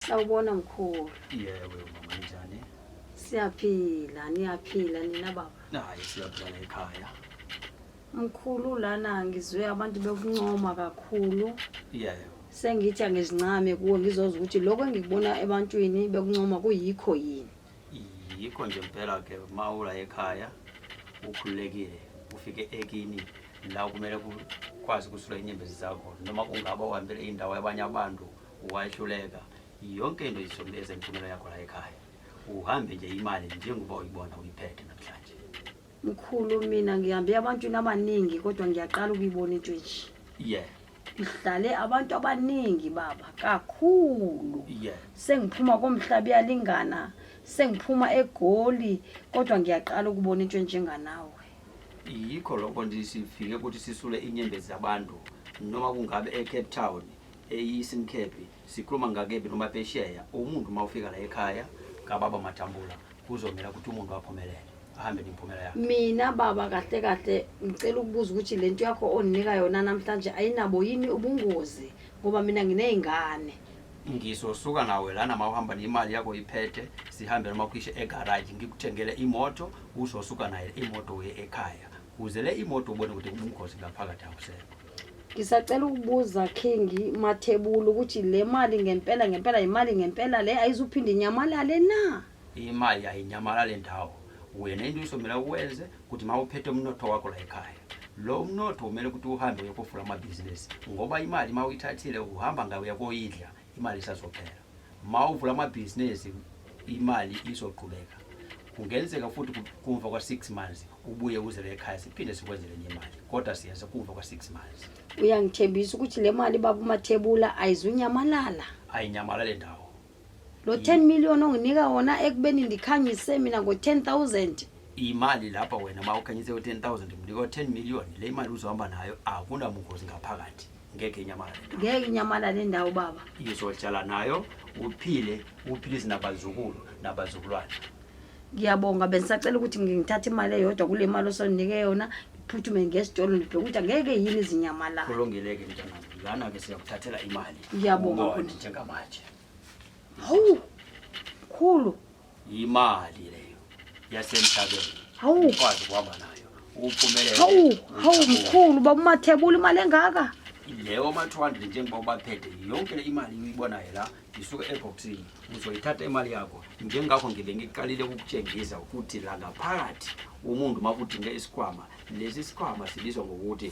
Sawubona mkhulu. Yebo mama njani? Siyaphila, niyaphila nina baba? Hayi siyaphila ekhaya. Mkhulu lana ngizwe abantu bekuncoma kakhulu. Yebo. Sengithi angizincame kuwe ngizoza ukuthi lokho engikubona ebantwini bekuncoma kuyikho yini. Yikho nje impela ke mawula ekhaya ukhululekile ufike ekini la kumele ukwazi ukusula inyembezi zakho noma kungaba uhambele indawo yabanye abantu uwahluleka yonke into isokuleza impumelelo yakho la ekhaya uhambe nje imali njengoba uyibona uyiphethe namhlanje. Mkhulu mina ngihambe abantwini abaningi kodwa ngiyaqala ukuyibona into nje. Ngihlale abantu abaningi baba kakhulu. Sengiphuma komhlaba yalingana, sengiphuma eGoli kodwa ngiyaqala ukubona into njenganawe. Yikho lokho nje sifike ukuthi sisule inyembezi zabantu noma kungabe eCape Town, eEastern Cape, sikhuluma ngakebe noma phesheya. Umuntu mawufika la ekhaya kaBaba Matambula kuzomela ukuthi umuntu waphumelele ahambe nimphumela yakhe. Mina baba kahle kahle ngicela ukubuza ukuthi lento yakho oninika yona namhlanje ayinabo yini ubungozi ngoba mina nginezingane. Ngizosuka nawe lana mawuhamba nemali yakho iphethe sihambe noma kwishe egarage ngikuthengele imoto uzosuka naye imoto uye ekhaya uze le imoto ubone ukuthi ubungozi ngaphakathi akusekho. Ngisacela ukubuza King Mathebula ukuthi le mali ngempela imali ngempela le ayizuphinde inyamalale na? Imali ayinyamalale ndawo. Wena into isomela ukwenze ukuthi mawuphethe umnotho wakho la ekhaya. Lo mnotho umele ukuthi uhambe uyokufula amabhizinesi ngoba imali mawuyithathile uhamba ngawe yakoyidla imali isazophela. Mawuvula amabhizinesi imali izoqhubeka. Kungenzeka futhi kumva kwa 6 months ubuye uze la ekhaya siphinde sikwenzele enye imali kodwa siyaze kumva kwa 6 months. Uyangithembisa ukuthi le mali baba Mathebula ayizunyamalala? Ayinyamalale ndawo. Lo 10 million onginika wona ekubeni ndikhanyise mina ngo10,000. Imali lapha wena mawukhanyise u10,000 mnika 10 million le imali uzohamba nayo akunamungozi ngaphakathi ngeke inyamalale. Ngeke inyamalale ndawo baba. Izotshala nayo uphilise nabazukulwana. Ngiyabonga bengisacela ukuthi ngingithathe imali eyodwa kule mali osonike yona iphuthume ngesitolo ngibheke ukuthi angeke yini izinyamalala. Kulongeleke njana lana ke siyakuthathela imali. Ngiyabonga khona njengamanje. Hawu khulu imali leyo yasemhlabeni. Hawu ukwazi kuhamba nayo uphumelele. Hawu mkhulu baba Mathebula imali engaka? Leyo ma200 njengoba ubaphethe yonke le imali uyibonayo la isuka eboxini uzoyithatha imali yakho njengakho ngibe ngiqalile ukutshengisa ukuthi la ngaphakathi umuntu makudinge isikhwama lesi sikhwama sibizwa ngokuthi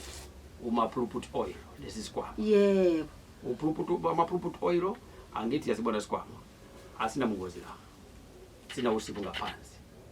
uma-Pulpit oil. Lesi sikhwama yebo ama-Pulpit oil angithi yasibona isikhwama asinamungozi la sina usipho ngaphansi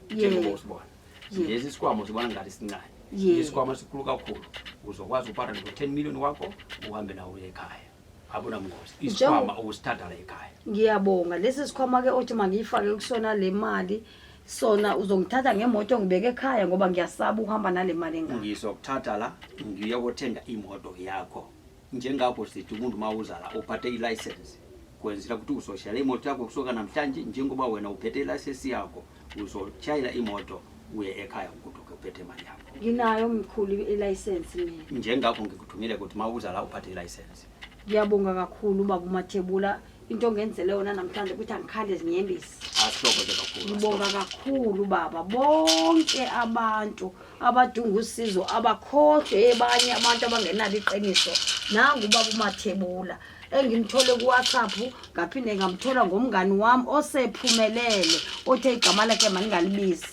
njengoba usibona. Lesi sikhwama usibona ngathi sincane isikhwama sikhulu kakhulu uzokwazi uphatha no10 million wakho uhambe nawo ekhaya abona mungozi. Isikhwama usithatha la ekhaya. Ngiyabonga lesi sikhwama ke othi mangiyifake kusona le mali sona uzongithatha ngemoto ngibeke ekhaya ngoba ngiyasaba uhamba nale mali engaka. Ngizokuthatha la ngiyokuthenga imoto yakho njengapho sithi umuntu mawuzala uphathe ilicense kwenzela ukuthi uzoshayela imoto yakho kusuka namhlanje njengoba wena uphethe ilicense yakho uzoshayela imoto uye ekhaya ukuthi uphethe imali yakho. Nginayo mkhulu ilicense mina. Njengakho ngikuthumile ukuthi mawuzala uphathe ilicense. Ngiyabonga kakhulu baba Mathebula into ngenzele yona namhlanje ukuthi angikhale ezinyembezi. Asihlokoze kakhulu. Ngibonga kakhulu baba bonke abantu abadunga usizo abakhohlwe ebanye abantu abangenalo iqiniso nangu baba Mathebula engimthole ku WhatsApp ngaphinde ngamthola ngomngani wami osephumelele othe igama lakhe maningalibizi.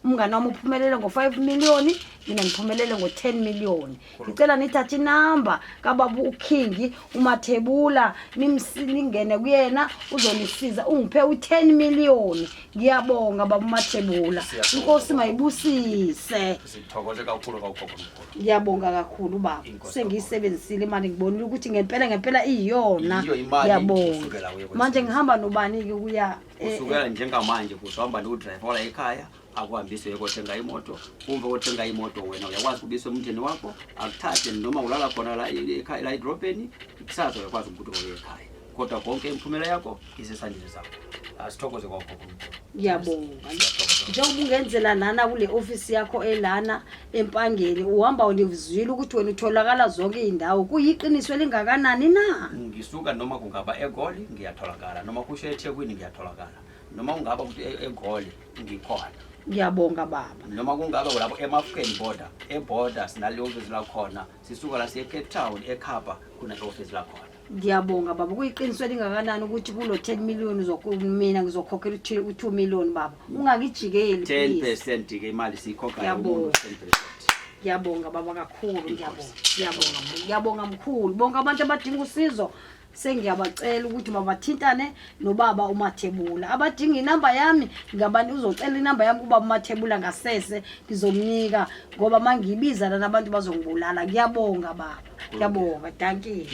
Umngani wami uphumelele ngo5 million mina ngiphumelele ngo10 million. Ngicela nithathe inamba kaBaba uKing uMathebula nimsingene kuyena uzonisiza ungiphe u10 million. Ngiyabonga baba Mathebula. Inkosi mayibusise. Sithokoze kakhulu kakhulu. Ngiyabonga kakhulu baba. Sengiyisebenzisile imali ngibonile ukuthi ngempela iyona. Ngiyabonga. Manje ngihamba nobani ke kuya usukela njengamanje kuzohamba no-driver la ekhaya akuhambise uyokuthenga imoto. Umva ukuthenga imoto wena uyakwazi ukubisa umndeni wakho akuthathe noma ulala khona la ekhaya la edrobheni kusasa uyakwazi ukuthi uye ekhaya kodwa konke imphumela yakho isesandleni sakho. Asithokoze kwakho uNkulunkulu. Ngiyabonga. Njengoba ungenzela lana kule office yakho elana eMpangeni uhamba ulivizwile ukuthi wena utholakala zonke indawo kuyiqiniso elingakanani na? Ngisuka noma kungaba eGoli ngiyatholakala, noma kusho eThekwini ngiyatholakala, noma kungaba ukuthi eGoli ngikhona. Ngiyabonga baba. Noma kungaba lapho eMafukeni border sinale office la khona, sisuka la siye Cape Town eKapa kuna office la khona. Ngiyabonga baba kuyiqiniso elingakanani ukuthi kulo 10 million mina ngizokhokhela u2 million baba. Ungakijikeli please. 10% ke imali siyikhokha Ngiyabonga. umuntu 10%. Ngiyabonga baba kakhulu ngiyabonga mkhulu. Bonke abantu abadinga usizo sengiyabacela ukuthi babathintane nobaba uMathebula. Abadinga inamba yami ngabani uzocela inamba yami kuba uMathebula ngasese ngizomnika ngoba mangibiza lana abantu bazongibulala. Ngiyabonga baba. Ngiyabonga. Thank you.